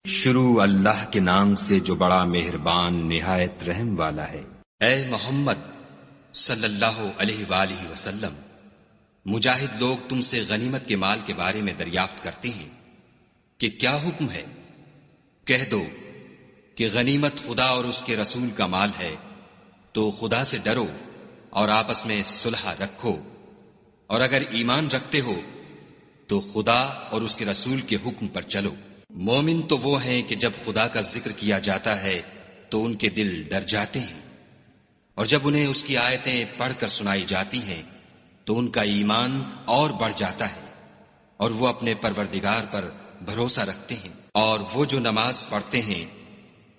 شروع اللہ کے نام سے جو بڑا مہربان نہایت رحم والا ہے۔ اے محمد صلی اللہ علیہ وآلہ وسلم، مجاہد لوگ تم سے غنیمت کے مال کے بارے میں دریافت کرتے ہیں کہ کیا حکم ہے؟ کہہ دو کہ غنیمت خدا اور اس کے رسول کا مال ہے، تو خدا سے ڈرو اور آپس میں صلح رکھو، اور اگر ایمان رکھتے ہو تو خدا اور اس کے رسول کے حکم پر چلو۔ مومن تو وہ ہیں کہ جب خدا کا ذکر کیا جاتا ہے تو ان کے دل ڈر جاتے ہیں، اور جب انہیں اس کی آیتیں پڑھ کر سنائی جاتی ہیں تو ان کا ایمان اور بڑھ جاتا ہے، اور وہ اپنے پروردگار پر بھروسہ رکھتے ہیں، اور وہ جو نماز پڑھتے ہیں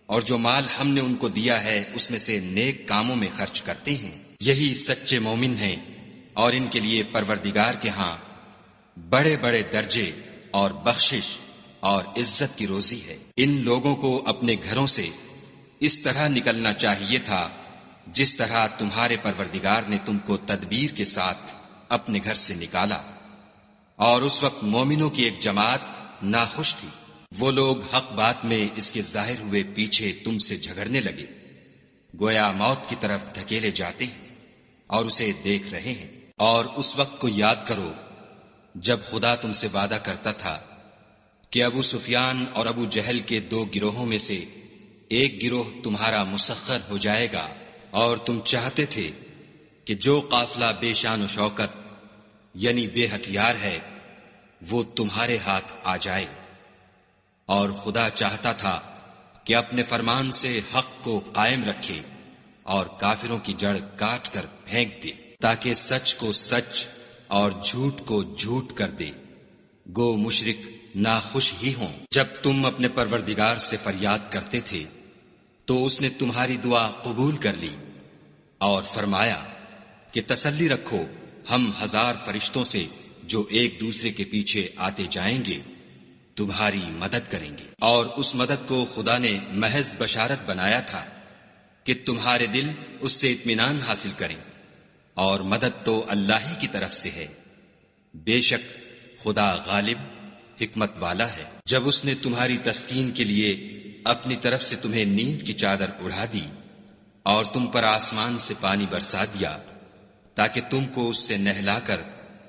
اور جو مال ہم نے ان کو دیا ہے اس میں سے نیک کاموں میں خرچ کرتے ہیں، یہی سچے مومن ہیں، اور ان کے لیے پروردگار کے ہاں بڑے بڑے درجے اور بخشش اور عزت کی روزی ہے۔ ان لوگوں کو اپنے گھروں سے اس طرح نکلنا چاہیے تھا جس طرح تمہارے پروردگار نے تم کو تدبیر کے ساتھ اپنے گھر سے نکالا، اور اس وقت مومنوں کی ایک جماعت ناخوش تھی۔ وہ لوگ حق بات میں اس کے ظاہر ہوئے پیچھے تم سے جھگڑنے لگے، گویا موت کی طرف دھکیلے جاتے ہیں اور اسے دیکھ رہے ہیں۔ اور اس وقت کو یاد کرو جب خدا تم سے وعدہ کرتا تھا کہ ابو سفیان اور ابو جہل کے دو گروہوں میں سے ایک گروہ تمہارا مسخر ہو جائے گا، اور تم چاہتے تھے کہ جو قافلہ بے شان و شوکت یعنی بے ہتھیار ہے وہ تمہارے ہاتھ آ جائے، اور خدا چاہتا تھا کہ اپنے فرمان سے حق کو قائم رکھے اور کافروں کی جڑ کاٹ کر پھینک دے، تاکہ سچ کو سچ اور جھوٹ کو جھوٹ کر دے، گو مشرک ناخوش ہی ہوں۔ جب تم اپنے پروردگار سے فریاد کرتے تھے تو اس نے تمہاری دعا قبول کر لی اور فرمایا کہ تسلی رکھو، ہم 1000 فرشتوں سے جو ایک دوسرے کے پیچھے آتے جائیں گے تمہاری مدد کریں گے۔ اور اس مدد کو خدا نے محض بشارت بنایا تھا کہ تمہارے دل اس سے اطمینان حاصل کریں، اور مدد تو اللہ ہی کی طرف سے ہے، بے شک خدا غالب حکمت والا ہے۔ جب اس نے تمہاری تسکین کے لیے اپنی طرف سے تمہیں نیند کی چادر اڑا دی اور تم پر آسمان سے پانی برسا دیا تاکہ تم کو اس سے نہلا کر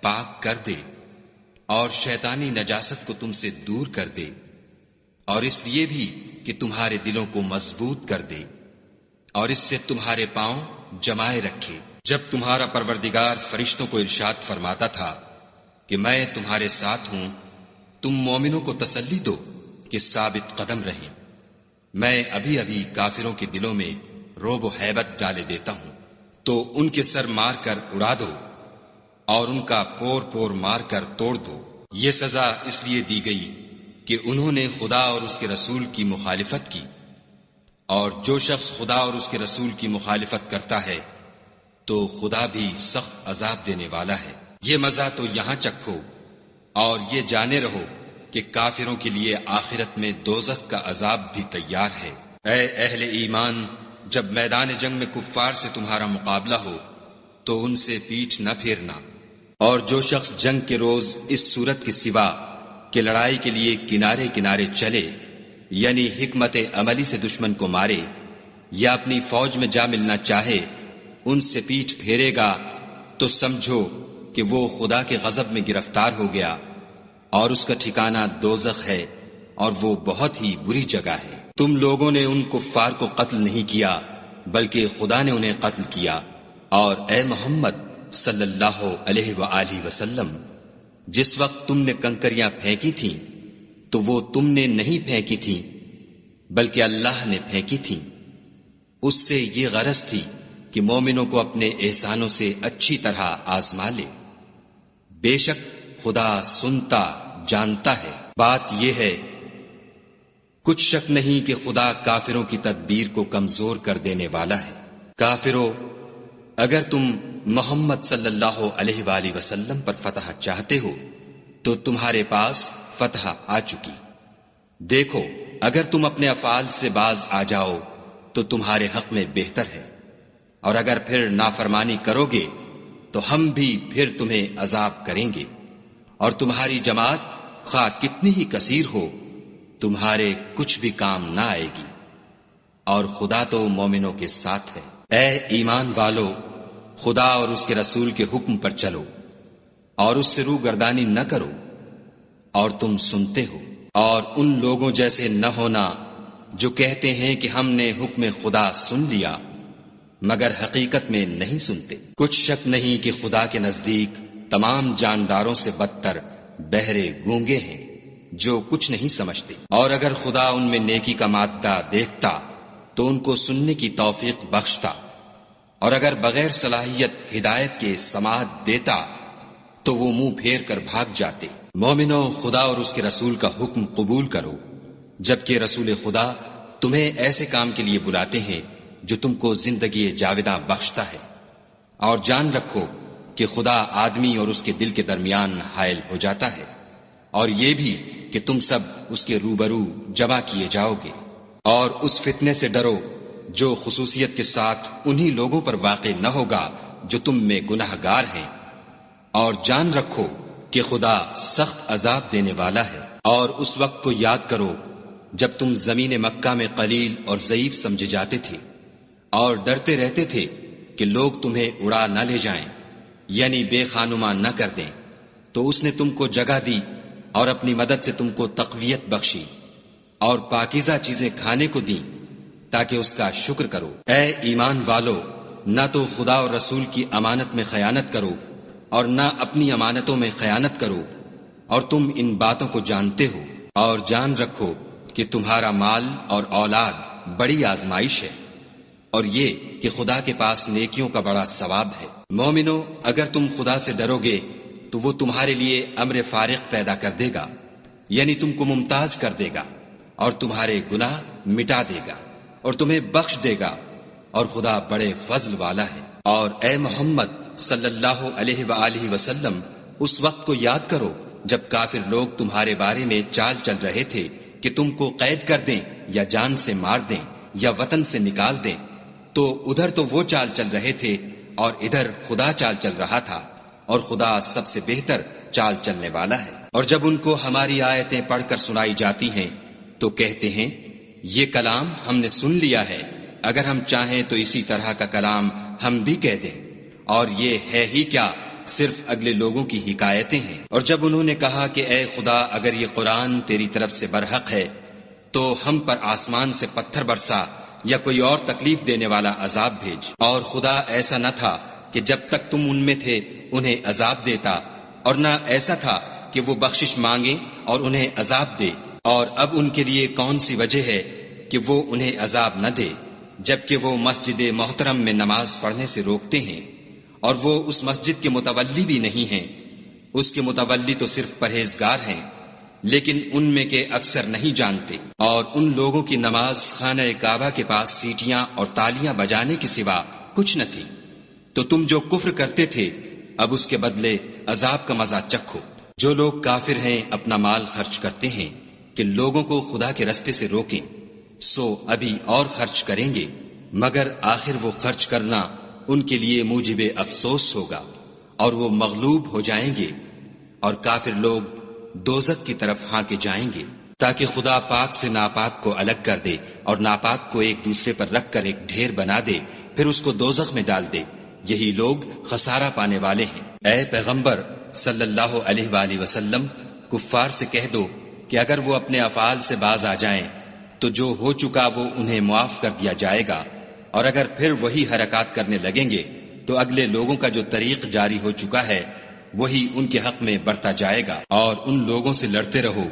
پاک کر دے اور شیطانی نجاست کو تم سے دور کر دے، اور اس لیے بھی کہ تمہارے دلوں کو مضبوط کر دے اور اس سے تمہارے پاؤں جمائے رکھے۔ جب تمہارا پروردگار فرشتوں کو ارشاد فرماتا تھا کہ میں تمہارے ساتھ ہوں، تم مومنوں کو تسلی دو کہ ثابت قدم رہیں، میں ابھی ابھی کافروں کے دلوں میں رعب و ہیبت ڈالے دیتا ہوں، تو ان کے سر مار کر اڑا دو اور ان کا پور پور مار کر توڑ دو۔ یہ سزا اس لیے دی گئی کہ انہوں نے خدا اور اس کے رسول کی مخالفت کی، اور جو شخص خدا اور اس کے رسول کی مخالفت کرتا ہے تو خدا بھی سخت عذاب دینے والا ہے۔ یہ مزہ تو یہاں چکھو اور یہ جانے رہو کہ کافروں کے لیے آخرت میں دوزخ کا عذاب بھی تیار ہے۔ اے اہل ایمان، جب میدان جنگ میں کفار سے تمہارا مقابلہ ہو تو ان سے پیٹھ نہ پھیرنا، اور جو شخص جنگ کے روز اس صورت کے سوا کہ لڑائی کے لیے کنارے کنارے چلے، یعنی حکمت عملی سے دشمن کو مارے یا اپنی فوج میں جا ملنا چاہے، ان سے پیٹھ پھیرے گا تو سمجھو کہ وہ خدا کے غضب میں گرفتار ہو گیا، اور اس کا ٹھکانہ دوزخ ہے، اور وہ بہت ہی بری جگہ ہے۔ تم لوگوں نے ان کفار کو قتل نہیں کیا بلکہ خدا نے انہیں قتل کیا، اور اے محمد صلی اللہ علیہ وآلہ وسلم، جس وقت تم نے کنکریاں پھینکی تھیں تو وہ تم نے نہیں پھینکی تھیں بلکہ اللہ نے پھینکی تھیں، اس سے یہ غرض تھی کہ مومنوں کو اپنے احسانوں سے اچھی طرح آزما لے، بے شک خدا سنتا جانتا ہے۔ بات یہ ہے کچھ شک نہیں کہ خدا کافروں کی تدبیر کو کمزور کر دینے والا ہے۔ کافروں، اگر تم محمد صلی اللہ علیہ وآلہ وسلم پر فتح چاہتے ہو تو تمہارے پاس فتح آ چکی۔ دیکھو، اگر تم اپنے افعال سے باز آ جاؤ تو تمہارے حق میں بہتر ہے، اور اگر پھر نافرمانی کرو گے تو ہم بھی پھر تمہیں عذاب کریں گے، اور تمہاری جماعت خواہ کتنی ہی کثیر ہو تمہارے کچھ بھی کام نہ آئے گی، اور خدا تو مومنوں کے ساتھ ہے۔ اے ایمان والو، خدا اور اس کے رسول کے حکم پر چلو اور اس سے روگردانی نہ کرو، اور تم سنتے ہو، اور ان لوگوں جیسے نہ ہونا جو کہتے ہیں کہ ہم نے حکم خدا سن لیا مگر حقیقت میں نہیں سنتے۔ کچھ شک نہیں کہ خدا کے نزدیک تمام جانداروں سے بدتر بہرے گونگے ہیں جو کچھ نہیں سمجھتے، اور اگر خدا ان میں نیکی کا مادہ دیکھتا تو ان کو سننے کی توفیق بخشتا، اور اگر بغیر صلاحیت ہدایت کے سماعت دیتا تو وہ منہ پھیر کر بھاگ جاتے۔ مومنو، خدا اور اس کے رسول کا حکم قبول کرو، جبکہ رسول خدا تمہیں ایسے کام کے لیے بلاتے ہیں جو تم کو زندگی جاوداں بخشتا ہے، اور جان رکھو کہ خدا آدمی اور اس کے دل کے درمیان حائل ہو جاتا ہے، اور یہ بھی کہ تم سب اس کے روبرو جمع کیے جاؤ گے، اور اس فتنے سے ڈرو جو خصوصیت کے ساتھ انہی لوگوں پر واقع نہ ہوگا جو تم میں گناہ گار ہیں، اور جان رکھو کہ خدا سخت عذاب دینے والا ہے۔ اور اس وقت کو یاد کرو جب تم زمین مکہ میں قلیل اور ضعیف سمجھے جاتے تھے اور ڈرتے رہتے تھے کہ لوگ تمہیں اڑا نہ لے جائیں، یعنی بے خانما نہ کر دیں، تو اس نے تم کو جگہ دی اور اپنی مدد سے تم کو تقویت بخشی اور پاکیزہ چیزیں کھانے کو دیں تاکہ اس کا شکر کرو۔ اے ایمان والو، نہ تو خدا اور رسول کی امانت میں خیانت کرو اور نہ اپنی امانتوں میں خیانت کرو، اور تم ان باتوں کو جانتے ہو، اور جان رکھو کہ تمہارا مال اور اولاد بڑی آزمائش ہے، اور یہ کہ خدا کے پاس نیکیوں کا بڑا ثواب ہے۔ مومنو، اگر تم خدا سے ڈرو گے تو وہ تمہارے لیے امر فارق پیدا کر دے گا، یعنی تم کو ممتاز کر دے گا اور تمہارے گناہ مٹا دے گا اور تمہیں بخش دے گا، اور خدا بڑے فضل والا ہے۔ اور اے محمد صلی اللہ علیہ وآلہ وسلم، اس وقت کو یاد کرو جب کافر لوگ تمہارے بارے میں چال چل رہے تھے کہ تم کو قید کر دیں یا جان سے مار دیں یا وطن سے نکال دیں، تو ادھر تو وہ چال چل رہے تھے اور ادھر خدا چال چل رہا تھا، اور خدا سب سے بہتر چال چلنے والا ہے۔ اور جب ان کو ہماری آیتیں پڑھ کر سنائی جاتی ہیں تو کہتے ہیں یہ کلام ہم نے سن لیا ہے، اگر ہم چاہیں تو اسی طرح کا کلام ہم بھی کہہ دیں، اور یہ ہے ہی کیا، صرف اگلے لوگوں کی حکایتیں ہیں۔ اور جب انہوں نے کہا کہ اے خدا، اگر یہ قرآن تیری طرف سے برحق ہے تو ہم پر آسمان سے پتھر برسا یا کوئی اور تکلیف دینے والا عذاب بھیج۔ اور خدا ایسا نہ تھا کہ جب تک تم ان میں تھے انہیں عذاب دیتا، اور نہ ایسا تھا کہ وہ بخشش مانگے اور انہیں عذاب دے۔ اور اب ان کے لیے کون سی وجہ ہے کہ وہ انہیں عذاب نہ دے، جبکہ وہ مسجد محترم میں نماز پڑھنے سے روکتے ہیں، اور وہ اس مسجد کے متولی بھی نہیں ہیں، اس کے متولی تو صرف پرہیزگار ہیں، لیکن ان میں کے اکثر نہیں جانتے۔ اور ان لوگوں کی نماز خانہ کعبہ کے پاس سیٹیاں اور تالیاں بجانے کے سوا کچھ نہ تھی، تو تم جو کفر کرتے تھے اب اس کے بدلے عذاب کا مزہ چکھو۔ جو لوگ کافر ہیں اپنا مال خرچ کرتے ہیں کہ لوگوں کو خدا کے رستے سے روکیں، سو ابھی اور خرچ کریں گے، مگر آخر وہ خرچ کرنا ان کے لیے موجب افسوس ہوگا، اور وہ مغلوب ہو جائیں گے، اور کافر لوگ دوزخ کی طرف ہانکے جائیں گے، تاکہ خدا پاک سے ناپاک کو الگ کر دے اور ناپاک کو ایک دوسرے پر رکھ کر ایک ڈھیر بنا دے، پھر اس کو دوزخ میں ڈال دے۔ یہی لوگ خسارہ پانے والے ہیں۔ اے پیغمبر صلی اللہ علیہ وآلہ وسلم، کفار سے کہہ دو کہ اگر وہ اپنے افعال سے باز آ جائیں تو جو ہو چکا وہ انہیں معاف کر دیا جائے گا، اور اگر پھر وہی حرکات کرنے لگیں گے تو اگلے لوگوں کا جو طریق جاری ہو چکا ہے وہی ان کے حق میں برتا جائے گا۔ اور ان لوگوں سے لڑتے رہو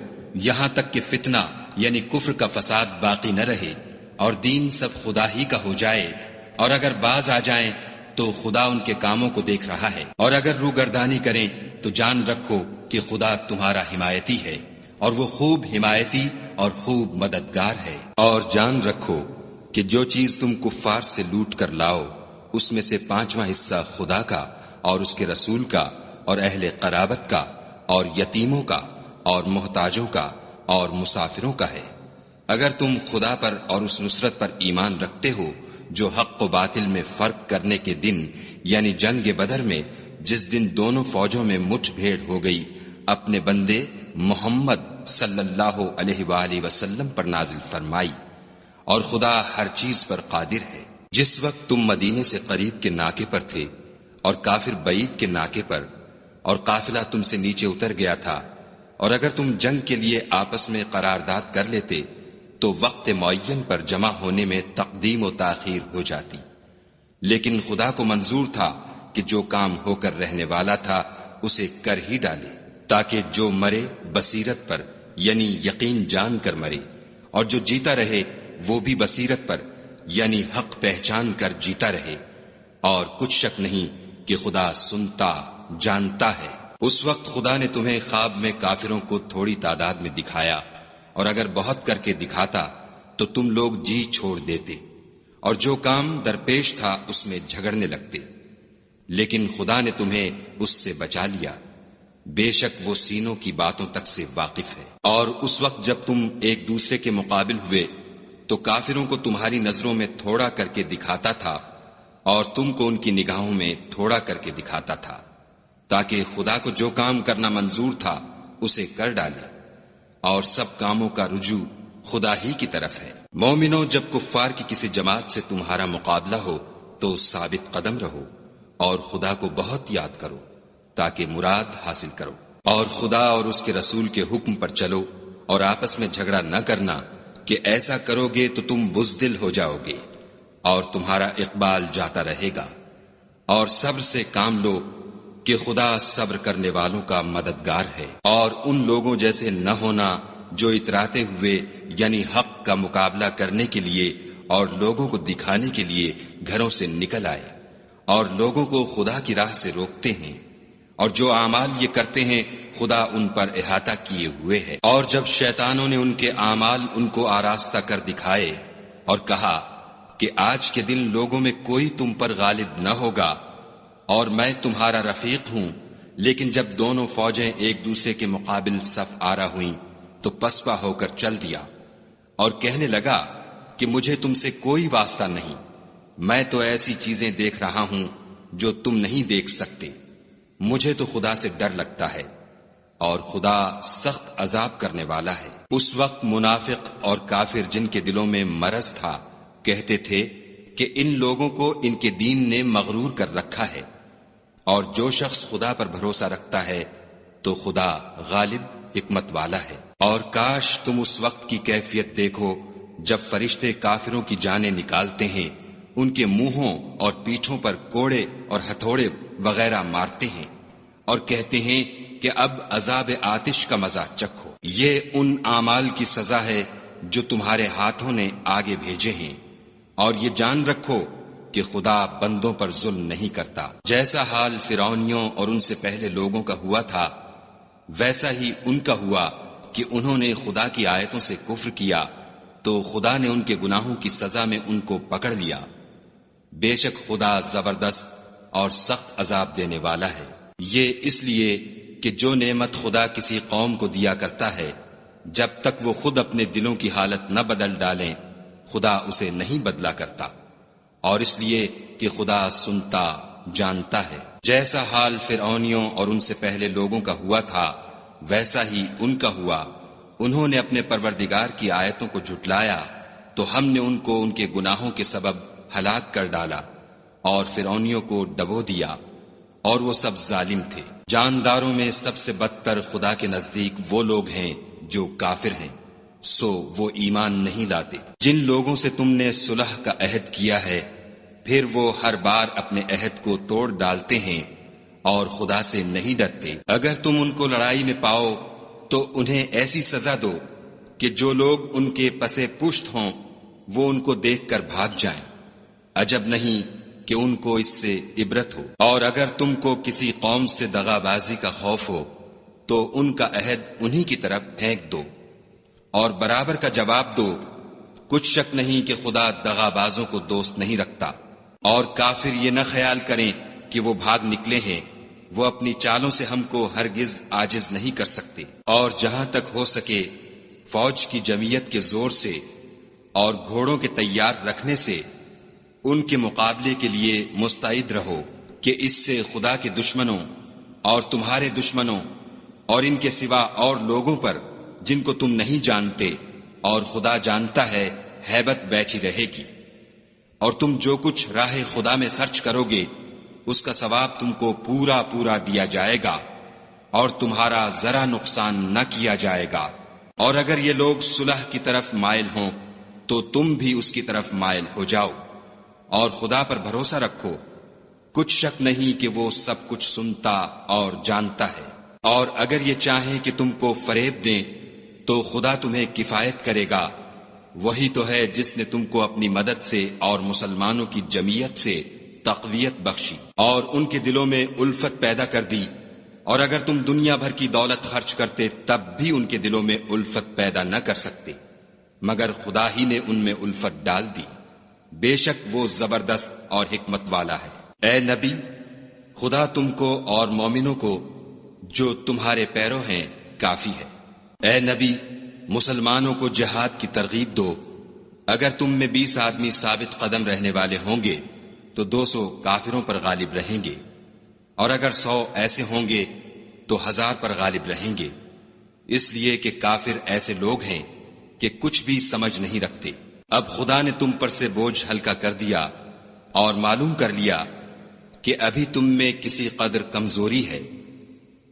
یہاں تک کہ فتنہ یعنی کفر کا فساد باقی نہ رہے اور دین سب خدا ہی کا ہو جائے، اور اگر باز آ جائیں تو خدا ان کے کاموں کو دیکھ رہا ہے، اور اگر روگردانی کریں تو جان رکھو کہ خدا تمہارا حمایتی ہے، اور وہ خوب حمایتی اور خوب مددگار ہے۔ اور جان رکھو کہ جو چیز تم کفار سے لوٹ کر لاؤ اس میں سے 5واں حصہ خدا کا اور اس کے رسول کا اور اہل قرابت کا اور یتیموں کا اور محتاجوں کا اور مسافروں کا ہے۔ اگر تم خدا پر اور اس نصرت پر ایمان رکھتے ہو جو حق و باطل میں فرق کرنے کے دن یعنی جنگ بدر میں، جس دن دونوں فوجوں میں مٹھ بھیڑ ہو گئی، اپنے بندے محمد صلی اللہ علیہ وآلہ وسلم پر نازل فرمائی، اور خدا ہر چیز پر قادر ہے۔ جس وقت تم مدینے سے قریب کے ناکے پر تھے اور کافر بعید کے ناکے پر، اور قافلہ تم سے نیچے اتر گیا تھا، اور اگر تم جنگ کے لیے آپس میں قرارداد کر لیتے تو وقت معین پر جمع ہونے میں تقدیم و تاخیر ہو جاتی، لیکن خدا کو منظور تھا کہ جو کام ہو کر رہنے والا تھا اسے کر ہی ڈالے، تاکہ جو مرے بصیرت پر یعنی یقین جان کر مرے، اور جو جیتا رہے وہ بھی بصیرت پر یعنی حق پہچان کر جیتا رہے، اور کچھ شک نہیں کہ خدا سنتا جانتا ہے۔ اس وقت خدا نے تمہیں خواب میں کافروں کو تھوڑی تعداد میں دکھایا، اور اگر بہت کر کے دکھاتا تو تم لوگ جی چھوڑ دیتے، اور جو کام درپیش تھا اس میں جھگڑنے لگتے، لیکن خدا نے تمہیں اس سے بچا لیا، بے شک وہ سینوں کی باتوں تک سے واقف ہے۔ اور اس وقت جب تم ایک دوسرے کے مقابل ہوئے تو کافروں کو تمہاری نظروں میں تھوڑا کر کے دکھاتا تھا، اور تم کو ان کی نگاہوں میں تھوڑا کر کے دکھاتا تھا، تاکہ خدا کو جو کام کرنا منظور تھا اسے کر ڈالے، اور سب کاموں کا رجوع خدا ہی کی طرف ہے۔ مومنوں، جب کفار کی کسی جماعت سے تمہارا مقابلہ ہو تو ثابت قدم رہو، اور خدا کو بہت یاد کرو تاکہ مراد حاصل کرو، اور خدا اور اس کے رسول کے حکم پر چلو، اور آپس میں جھگڑا نہ کرنا کہ ایسا کرو گے تو تم بزدل ہو جاؤ گے اور تمہارا اقبال جاتا رہے گا، اور صبر سے کام لو کہ خدا صبر کرنے والوں کا مددگار ہے۔ اور ان لوگوں جیسے نہ ہونا جو اتراتے ہوئے یعنی حق کا مقابلہ کرنے کے لیے اور لوگوں کو دکھانے کے لیے گھروں سے نکل آئے اور لوگوں کو خدا کی راہ سے روکتے ہیں، اور جو اعمال یہ کرتے ہیں خدا ان پر احاطہ کیے ہوئے ہے۔ اور جب شیطانوں نے ان کے اعمال ان کو آراستہ کر دکھائے اور کہا کہ آج کے دن لوگوں میں کوئی تم پر غالب نہ ہوگا اور میں تمہارا رفیق ہوں، لیکن جب دونوں فوجیں ایک دوسرے کے مقابل صف آرا ہوئیں تو پسپا ہو کر چل دیا اور کہنے لگا کہ مجھے تم سے کوئی واسطہ نہیں، میں تو ایسی چیزیں دیکھ رہا ہوں جو تم نہیں دیکھ سکتے، مجھے تو خدا سے ڈر لگتا ہے، اور خدا سخت عذاب کرنے والا ہے۔ اس وقت منافق اور کافر جن کے دلوں میں مرض تھا کہتے تھے کہ ان لوگوں کو ان کے دین نے مغرور کر رکھا ہے، اور جو شخص خدا پر بھروسہ رکھتا ہے تو خدا غالب حکمت والا ہے۔ اور کاش تم اس وقت کی کیفیت دیکھو جب فرشتے کافروں کی جانیں نکالتے ہیں، ان کے منہوں اور پیٹھوں پر کوڑے اور ہتھوڑے وغیرہ مارتے ہیں اور کہتے ہیں کہ اب عذاب آتش کا مزہ چکھو۔ یہ ان اعمال کی سزا ہے جو تمہارے ہاتھوں نے آگے بھیجے ہیں، اور یہ جان رکھو کہ خدا بندوں پر ظلم نہیں کرتا۔ جیسا حال فرعونیوں اور ان سے پہلے لوگوں کا ہوا تھا ویسا ہی ان کا ہوا کہ انہوں نے خدا کی آیتوں سے کفر کیا تو خدا نے ان کے گناہوں کی سزا میں ان کو پکڑ لیا، بے شک خدا زبردست اور سخت عذاب دینے والا ہے۔ یہ اس لیے کہ جو نعمت خدا کسی قوم کو دیا کرتا ہے جب تک وہ خود اپنے دلوں کی حالت نہ بدل ڈالیں خدا اسے نہیں بدلا کرتا، اور اس لیے کہ خدا سنتا جانتا ہے۔ جیسا حال فرعونیوں اور ان سے پہلے لوگوں کا ہوا تھا ویسا ہی ان کا ہوا، انہوں نے اپنے پروردگار کی آیتوں کو جھٹلایا تو ہم نے ان کو ان کے گناہوں کے سبب ہلاک کر ڈالا اور فرعونیوں کو ڈبو دیا، اور وہ سب ظالم تھے۔ جانداروں میں سب سے بدتر خدا کے نزدیک وہ لوگ ہیں جو کافر ہیں، سو وہ ایمان نہیں لاتے۔ جن لوگوں سے تم نے صلح کا عہد کیا ہے پھر وہ ہر بار اپنے عہد کو توڑ ڈالتے ہیں اور خدا سے نہیں ڈرتے۔ اگر تم ان کو لڑائی میں پاؤ تو انہیں ایسی سزا دو کہ جو لوگ ان کے پسے پشت ہوں وہ ان کو دیکھ کر بھاگ جائیں، عجب نہیں کہ ان کو اس سے عبرت ہو۔ اور اگر تم کو کسی قوم سے دغا بازی کا خوف ہو تو ان کا عہد انہی کی طرف پھینک دو اور برابر کا جواب دو، کچھ شک نہیں کہ خدا دغا بازوں کو دوست نہیں رکھتا۔ اور کافر یہ نہ خیال کریں کہ وہ بھاگ نکلے ہیں، وہ اپنی چالوں سے ہم کو ہرگز عاجز نہیں کر سکتے۔ اور جہاں تک ہو سکے فوج کی جمعیت کے زور سے اور گھوڑوں کے تیار رکھنے سے ان کے مقابلے کے لیے مستعد رہو کہ اس سے خدا کے دشمنوں اور تمہارے دشمنوں اور ان کے سوا اور لوگوں پر جن کو تم نہیں جانتے، اور خدا جانتا ہے ہیبت بیٹھی رہے گی۔ اور تم جو کچھ راہ خدا میں خرچ کرو گے اس کا ثواب تم کو پورا پورا دیا جائے گا، اور تمہارا ذرا نقصان نہ کیا جائے گا۔ اور اگر یہ لوگ صلح کی طرف مائل ہوں تو تم بھی اس کی طرف مائل ہو جاؤ، اور خدا پر بھروسہ رکھو، کچھ شک نہیں کہ وہ سب کچھ سنتا اور جانتا ہے۔ اور اگر یہ چاہیں کہ تم کو فریب دیں تو خدا تمہیں کفایت کرے گا، وہی تو ہے جس نے تم کو اپنی مدد سے اور مسلمانوں کی جمعیت سے تقویت بخشی اور ان کے دلوں میں الفت پیدا کر دی۔ اور اگر تم دنیا بھر کی دولت خرچ کرتے تب بھی ان کے دلوں میں الفت پیدا نہ کر سکتے، مگر خدا ہی نے ان میں الفت ڈال دی، بے شک وہ زبردست اور حکمت والا ہے۔ اے نبی، خدا تم کو اور مومنوں کو جو تمہارے پیرو ہیں کافی ہے۔ اے نبی، مسلمانوں کو جہاد کی ترغیب دو۔ اگر تم میں 20 آدمی ثابت قدم رہنے والے ہوں گے تو 200 کافروں پر غالب رہیں گے، اور اگر 100 ایسے ہوں گے تو 1000 پر غالب رہیں گے، اس لیے کہ کافر ایسے لوگ ہیں کہ کچھ بھی سمجھ نہیں رکھتے۔ اب خدا نے تم پر سے بوجھ ہلکا کر دیا اور معلوم کر لیا کہ ابھی تم میں کسی قدر کمزوری ہے،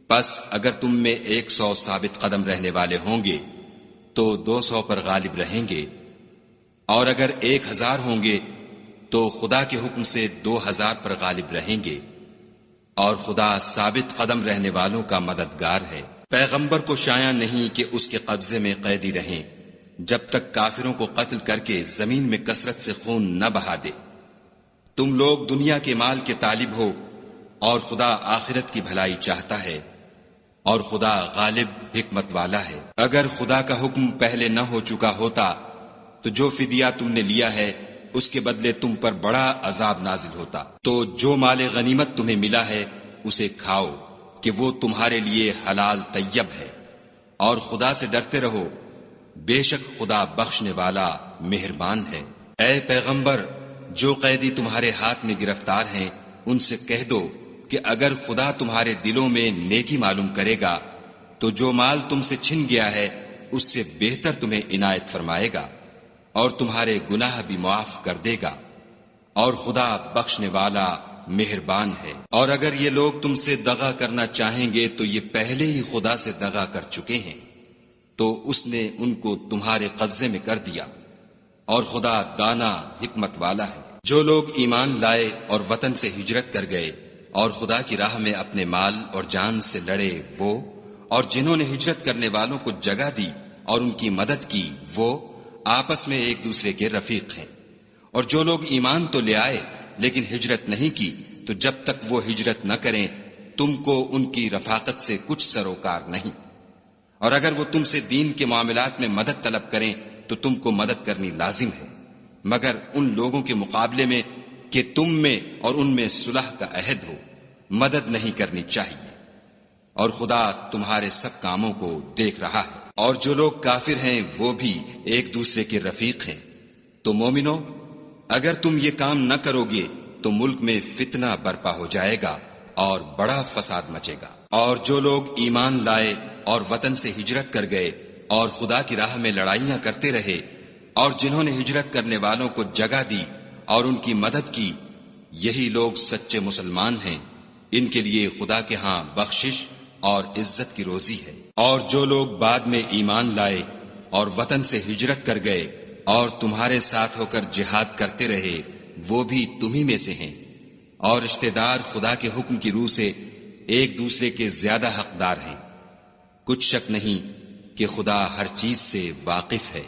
پس اگر تم میں 100 ثابت قدم رہنے والے ہوں گے تو 200 پر غالب رہیں گے، اور اگر 1000 ہوں گے تو خدا کے حکم سے 2000 پر غالب رہیں گے، اور خدا ثابت قدم رہنے والوں کا مددگار ہے۔ پیغمبر کو شایع نہیں کہ اس کے قبضے میں قیدی رہیں جب تک کافروں کو قتل کر کے زمین میں کثرت سے خون نہ بہا دے۔ تم لوگ دنیا کے مال کے طالب ہو اور خدا آخرت کی بھلائی چاہتا ہے، اور خدا غالب حکمت والا ہے۔ اگر خدا کا حکم پہلے نہ ہو چکا ہوتا تو جو فدیہ تم نے لیا ہے اس کے بدلے تم پر بڑا عذاب نازل ہوتا۔ تو جو مال غنیمت تمہیں ملا ہے اسے کھاؤ کہ وہ تمہارے لیے حلال طیب ہے، اور خدا سے ڈرتے رہو، بے شک خدا بخشنے والا مہربان ہے۔ اے پیغمبر، جو قیدی تمہارے ہاتھ میں گرفتار ہیں ان سے کہہ دو کہ اگر خدا تمہارے دلوں میں نیکی معلوم کرے گا تو جو مال تم سے چھن گیا ہے اس سے بہتر تمہیں عنایت فرمائے گا، اور تمہارے گناہ بھی معاف کر دے گا، اور خدا بخشنے والا مہربان ہے۔ اور اگر یہ لوگ تم سے دغا کرنا چاہیں گے تو یہ پہلے ہی خدا سے دغا کر چکے ہیں، تو اس نے ان کو تمہارے قبضے میں کر دیا، اور خدا دانا حکمت والا ہے۔ جو لوگ ایمان لائے اور وطن سے ہجرت کر گئے اور خدا کی راہ میں اپنے مال اور جان سے لڑے وہ، اور جنہوں نے ہجرت کرنے والوں کو جگہ دی اور ان کی مدد کی وہ آپس میں ایک دوسرے کے رفیق ہیں۔ اور جو لوگ ایمان تو لے آئے لیکن ہجرت نہیں کی تو جب تک وہ ہجرت نہ کریں تم کو ان کی رفاقت سے کچھ سروکار نہیں، اور اگر وہ تم سے دین کے معاملات میں مدد طلب کریں تو تم کو مدد کرنی لازم ہے، مگر ان لوگوں کے مقابلے میں کہ تم میں اور ان میں صلح کا عہد ہو مدد نہیں کرنی چاہیے، اور خدا تمہارے سب کاموں کو دیکھ رہا ہے۔ اور جو لوگ کافر ہیں وہ بھی ایک دوسرے کے رفیق ہیں۔ تو مومنو، اگر تم یہ کام نہ کرو گے تو ملک میں فتنہ برپا ہو جائے گا اور بڑا فساد مچے گا۔ اور جو لوگ ایمان لائے اور وطن سے ہجرت کر گئے اور خدا کی راہ میں لڑائیاں کرتے رہے، اور جنہوں نے ہجرت کرنے والوں کو جگہ دی اور ان کی مدد کی، یہی لوگ سچے مسلمان ہیں، ان کے لیے خدا کے ہاں بخشش اور عزت کی روزی ہے۔ اور جو لوگ بعد میں ایمان لائے اور وطن سے ہجرت کر گئے اور تمہارے ساتھ ہو کر جہاد کرتے رہے، وہ بھی تمہیں میں سے ہیں، اور رشتہ دار خدا کے حکم کی روح سے ایک دوسرے کے زیادہ حقدار ہیں۔ کچھ شک نہیں کہ خدا ہر چیز سے واقف ہے۔